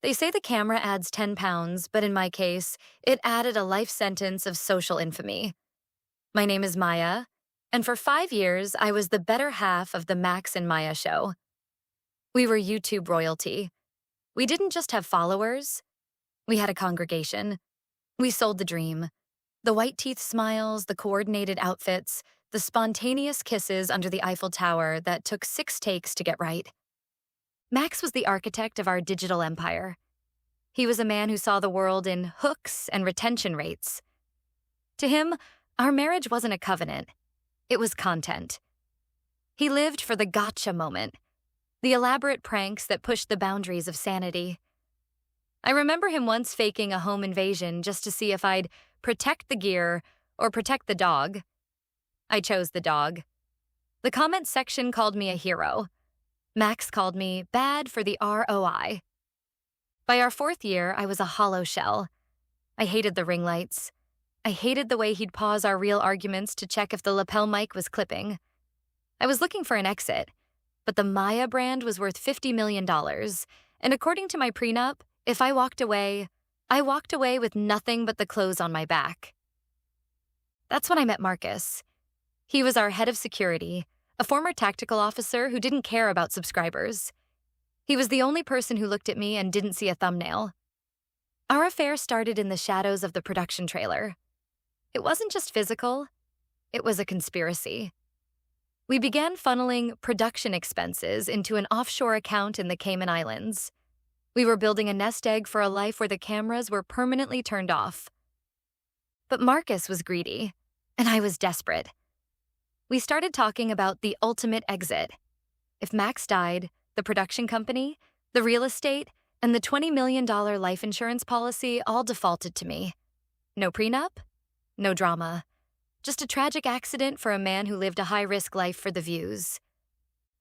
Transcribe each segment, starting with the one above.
They say the camera adds 10 pounds, but in my case, it added a life sentence of social infamy. My name is Maya, and for 5 years, I was the better half of the Max and Maya show. We were YouTube royalty. We didn't just have followers, we had a congregation. We sold the dream. The white teeth smiles, the coordinated outfits, the spontaneous kisses under the Eiffel Tower that took 6 takes to get right. Max was the architect of our digital empire. He was a man who saw the world in hooks and retention rates. To him, our marriage wasn't a covenant. It was content. He lived for the gotcha moment, the elaborate pranks that pushed the boundaries of sanity. I remember him once faking a home invasion just to see if I'd protect the gear or protect the dog. I chose the dog. The comments section called me a hero. Max called me bad for the ROI. By our 4th year, I was a hollow shell. I hated the ring lights. I hated the way he'd pause our real arguments to check if the lapel mic was clipping. I was looking for an exit, but the Maya brand was worth $50 million, and according to my prenup, if I walked away with nothing but the clothes on my back. That's when I met Marcus. He was our head of security, a former tactical officer who didn't care about subscribers. He was the only person who looked at me and didn't see a thumbnail. Our affair started in the shadows of the production trailer. It wasn't just physical, it was a conspiracy. We began funneling production expenses into an offshore account in the Cayman Islands. We were building a nest egg for a life where the cameras were permanently turned off. But Marcus was greedy, and I was desperate. We started talking about the ultimate exit. If Max died, the production company, the real estate, and the $20 million life insurance policy all defaulted to me. No prenup, no drama. Just a tragic accident for a man who lived a high-risk life for the views.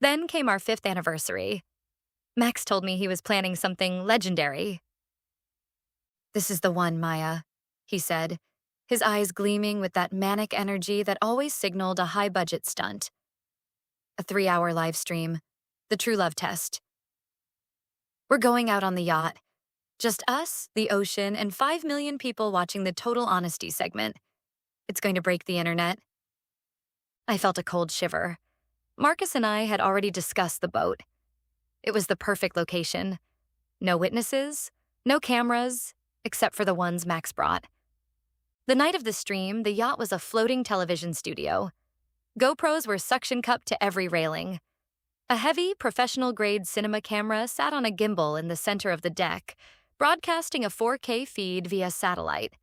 Then came our 5th anniversary. Max told me he was planning something legendary. "This is the one, Maya," he said, his eyes gleaming with that manic energy that always signaled a high-budget stunt. A 3-hour live stream, the true love test. We're going out on the yacht. Just us, the ocean, and 5 million people watching the Total Honesty segment. It's going to break the internet. I felt a cold shiver. Marcus and I had already discussed the boat. It was the perfect location. No witnesses, no cameras, except for the ones Max brought. The night of the stream, the yacht was a floating television studio. GoPros were suction cupped to every railing. A heavy, professional-grade cinema camera sat on a gimbal in the center of the deck, broadcasting a 4K feed via satellite.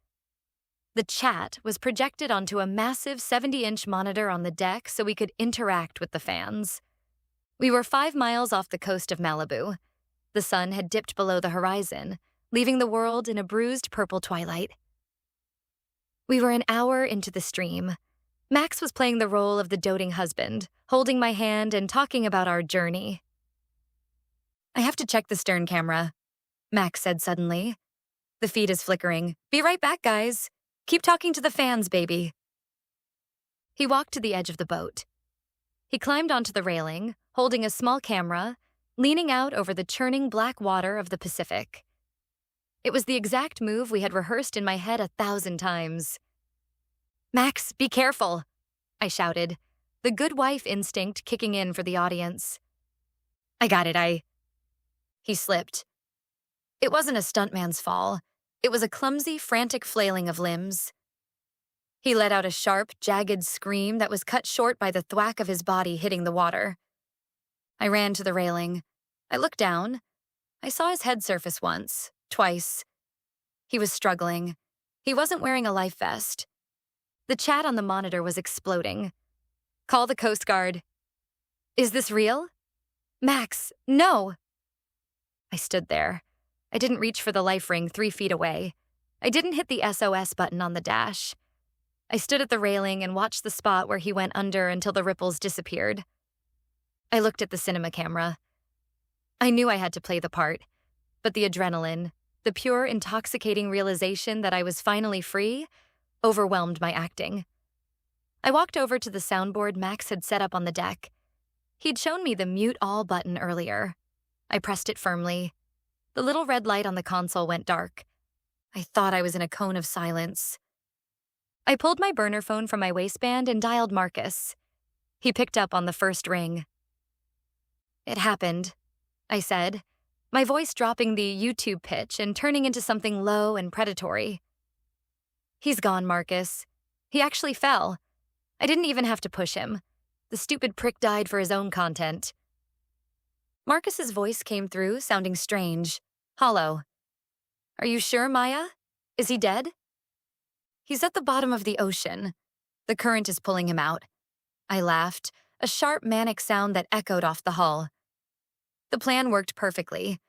The chat was projected onto a massive 70-inch monitor on the deck so we could interact with the fans. We were 5 miles off the coast of Malibu. The sun had dipped below the horizon, leaving the world in a bruised purple twilight. We were an hour into the stream. Max was playing the role of the doting husband, holding my hand and talking about our journey. "I have to check the stern camera," Max said suddenly. "The feed is flickering. Be right back, guys. Keep talking to the fans, baby." He walked to the edge of the boat. He climbed onto the railing, holding a small camera, leaning out over the churning black water of the Pacific. It was the exact move we had rehearsed in my head 1,000 times. "Max, be careful," I shouted, the good wife instinct kicking in for the audience. "I got it, He slipped. It wasn't a stuntman's fall. It was a clumsy, frantic flailing of limbs. He let out a sharp, jagged scream that was cut short by the thwack of his body hitting the water. I ran to the railing. I looked down. I saw his head surface once, twice. He was struggling. He wasn't wearing a life vest. The chat on the monitor was exploding. "Call the Coast Guard." "Is this real?" "Max, no!" I stood there. I didn't reach for the life ring 3 feet away. I didn't hit the SOS button on the dash. I stood at the railing and watched the spot where he went under until the ripples disappeared. I looked at the cinema camera. I knew I had to play the part, but the adrenaline, the pure, intoxicating realization that I was finally free, overwhelmed my acting. I walked over to the soundboard Max had set up on the deck. He'd shown me the mute all button earlier. I pressed it firmly. The little red light on the console went dark. I thought I was in a cone of silence. I pulled my burner phone from my waistband and dialed Marcus. He picked up on the first ring. "It happened," I said, my voice dropping the YouTube pitch and turning into something low and predatory. "He's gone, Marcus. He actually fell. I didn't even have to push him. The stupid prick died for his own content." Marcus's voice came through, sounding strange, hollow. "Are you sure, Maya? Is he dead?" "He's at the bottom of the ocean. The current is pulling him out." I laughed, a sharp, manic sound that echoed off the hull. The plan worked perfectly.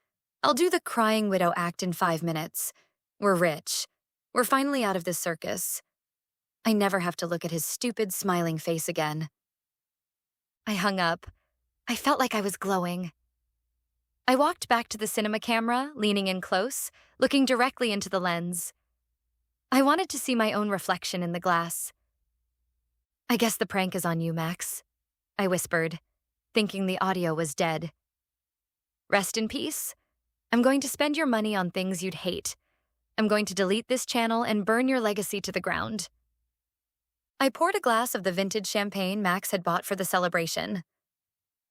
I'll do the crying widow act in 5 minutes. We're rich. We're finally out of this circus. I never have to look at his stupid, smiling face again. I hung up. I felt like I was glowing. I walked back to the cinema camera, leaning in close, looking directly into the lens. I wanted to see my own reflection in the glass. "I guess the prank is on you, Max," I whispered, thinking the audio was dead. "Rest in peace. I'm going to spend your money on things you'd hate. I'm going to delete this channel and burn your legacy to the ground." I poured a glass of the vintage champagne Max had bought for the celebration.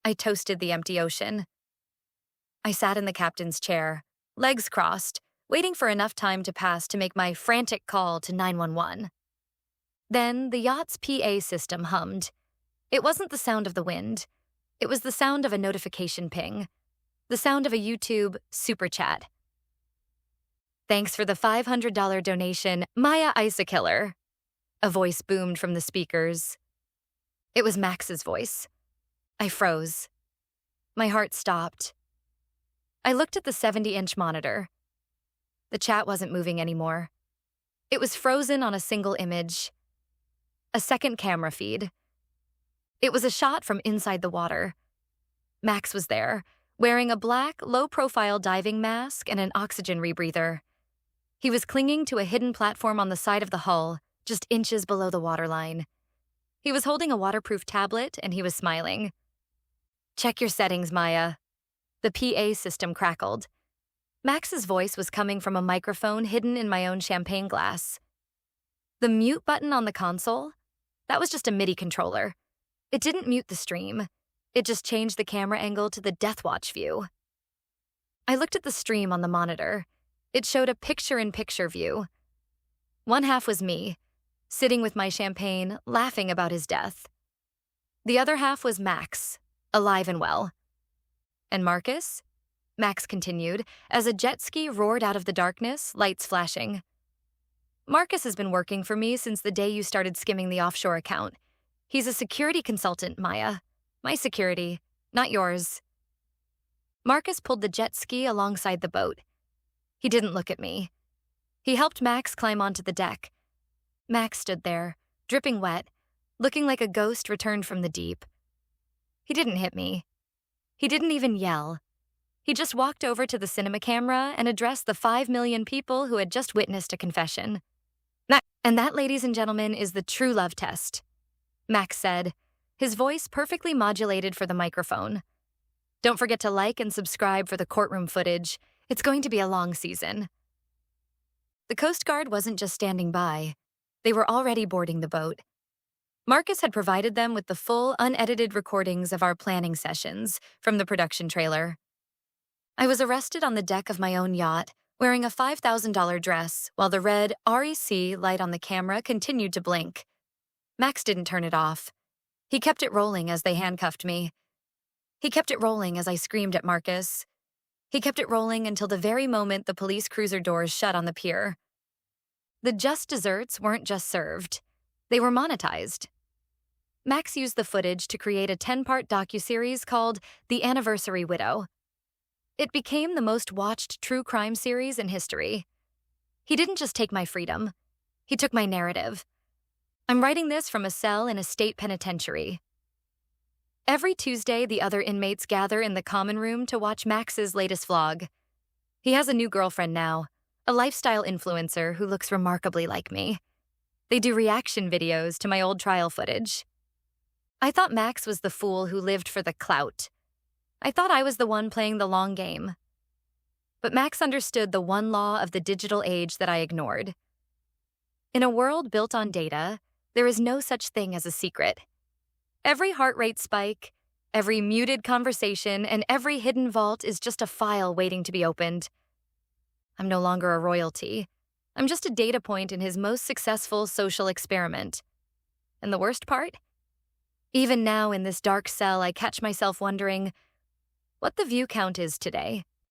I toasted the empty ocean. I sat in the captain's chair, legs crossed, waiting for enough time to pass to make my frantic call to 911. Then the yacht's PA system hummed. It wasn't the sound of the wind. It was the sound of a notification ping. The sound of a YouTube super chat. "Thanks for the $500 donation, Maya Isakiller." A voice boomed from the speakers. It was Max's voice. I froze. My heart stopped. I looked at the 70-inch monitor. The chat wasn't moving anymore. It was frozen on a single image. A second camera feed. It was a shot from inside the water. Max was there, wearing a black, low-profile diving mask and an oxygen rebreather. He was clinging to a hidden platform on the side of the hull, just inches below the waterline. He was holding a waterproof tablet, and he was smiling. "Check your settings, Maya." The PA system crackled. Max's voice was coming from a microphone hidden in my own champagne glass. The mute button on the console? That was just a MIDI controller. It didn't mute the stream. It just changed the camera angle to the Death Watch view. I looked at the stream on the monitor. It showed a picture-in-picture view. One half was me, sitting with my champagne, laughing about his death. The other half was Max, alive and well. "And Marcus?" Max continued, as a jet ski roared out of the darkness, lights flashing. "Marcus has been working for me since the day you started skimming the offshore account. He's a security consultant, Maya. My security, not yours." Marcus pulled the jet ski alongside the boat. He didn't look at me. He helped Max climb onto the deck. Max stood there, dripping wet, looking like a ghost returned from the deep. He didn't hit me. He didn't even yell. He just walked over to the cinema camera and addressed the 5 million people who had just witnessed a confession. "And that, ladies and gentlemen, is the true love test," Max said, his voice perfectly modulated for the microphone. "Don't forget to like and subscribe for the courtroom footage. It's going to be a long season." The Coast Guard wasn't just standing by. They were already boarding the boat. Marcus had provided them with the full, unedited recordings of our planning sessions from the production trailer. I was arrested on the deck of my own yacht, wearing a $5,000 dress, while the red REC light on the camera continued to blink. Max didn't turn it off. He kept it rolling as they handcuffed me. He kept it rolling as I screamed at Marcus. He kept it rolling until the very moment the police cruiser doors shut on the pier. The just desserts weren't just served. They were monetized. Max used the footage to create a 10-part docuseries called The Anniversary Widow. It became the most watched true crime series in history. He didn't just take my freedom. He took my narrative. I'm writing this from a cell in a state penitentiary. Every Tuesday, the other inmates gather in the common room to watch Max's latest vlog. He has a new girlfriend now, a lifestyle influencer who looks remarkably like me. They do reaction videos to my old trial footage. I thought Max was the fool who lived for the clout. I thought I was the one playing the long game. But Max understood the one law of the digital age that I ignored. In a world built on data, there is no such thing as a secret. Every heart rate spike, every muted conversation, and every hidden vault is just a file waiting to be opened. I'm no longer a royalty. I'm just a data point in his most successful social experiment. And the worst part? Even now in this dark cell, I catch myself wondering what the view count is today.